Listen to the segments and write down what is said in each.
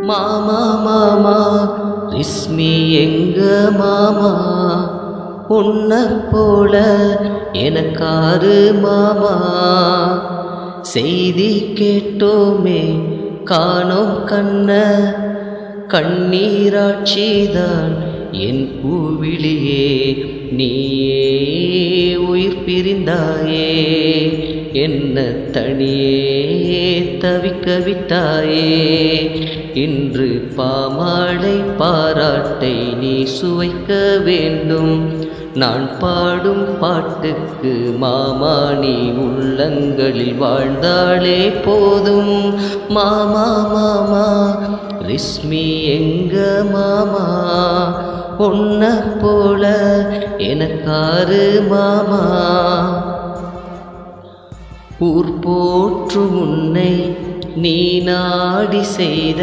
மாமா மாமா ரிஸ்மி எங்க மாமா, உன்னை போல எனக்காரு மாமா. செய்தி கேட்டோமே காணோம் கண்ண, கண்ணீராட்சிதான் என் பூவிழியே. நீயே உயிர் பிரிந்தாயே, என்ன தனியே தவிக்க விட்டாயே. இன்று பாமாலை பாராட்டை நீ சுவைக்க வேண்டும். நான் பாடும் பாட்டுக்கு மாமா நீ உள்ளங்களில் வாழ்ந்தாலே போதும். மாமா மாமா ரிஸ்மி எங்க மாமா, உன்னை போல எனக்காரு மாமா. ஊர் போற்றும் உன்னை நீ நாடி செய்த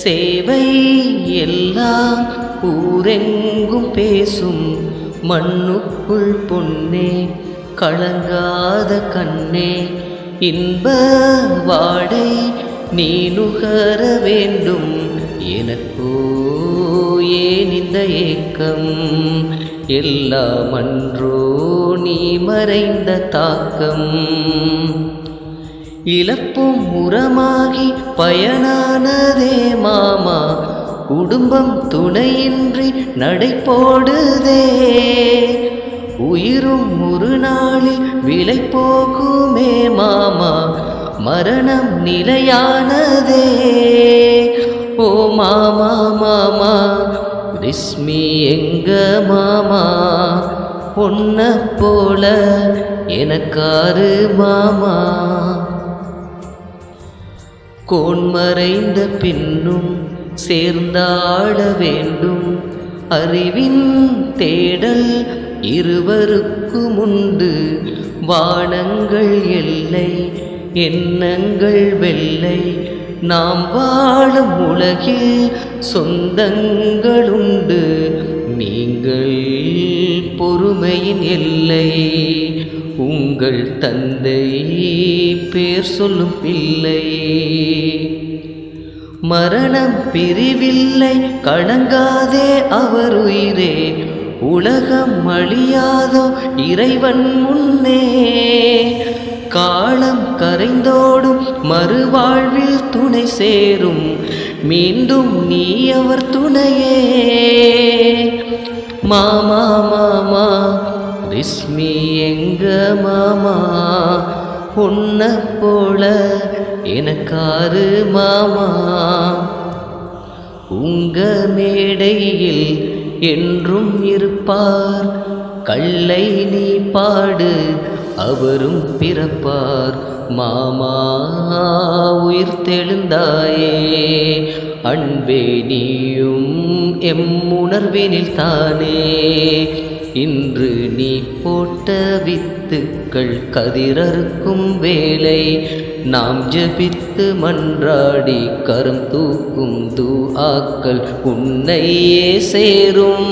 சேவை எல்லாம் ஊரெங்கும் பேசும். மண்ணுக்குள் பொன்னே கலங்காத கண்ணே, இன்ப வாடை நீ நுகர வேண்டும். எனக்கோ ஏன் இந்த ஏக்கம், எல்லாம் அன்றோ நீ மறைந்த தாக்கம். இழப்பும் உரமாகி பயனானதே மாமா, குடும்பம் துணையின்றி நடை போடுதே. உயிரும் ஒரு நாளில் விலை போகுமே மாமா, மரணம் நிலையானதே. ஓ மாமா மாமா ரிஸ்மி எங்க மாமா, உன்னை போல எனக்காரு மாமா. கோன்மறைந்த பின்னும் சேர்ந்தாட வேண்டும். அறிவின் தேடல் இருவருக்கும் உண்டு. வானங்கள் எல்லை, எண்ணங்கள் வெள்ளை. நாம் வாழும் உலகில் சொந்தங்களுண்டு. நீங்கள் பொறுமையின் எல்லை. உங்கள் தந்தை பேர் சொல்லும் பிள்ளை. மரணம் பிரிவில்லை கலங்காதே அவர் உயிரே. உலகம் அழியாதோ இறைவன் முன்னே. காலம் கரைந்தோடும் மறுவாழ்வில் துணை சேரும். மீண்டும் நீ அவர் துணையே. மாமா மாமா ரிஸ்மி எங்க மாமா, உன்னை போல எனக்காரு மாமா. உங்க மேடையில் என்றும் இருப்பார். கல்லை நீ பாடு அவரும் பிறப்பார். மாமா உயிர் தெழுந்தாயே, அன்பே நீயும் எம் உணர்வினில் தானே. இன்று நீ போட்ட வித்துக்கள் கதிரறுக்கும் வேலை. நாம் ஜெபித்து மன்றாடி கரம் தூக்கும் துஆக்கள் உன்னையே சேரும்.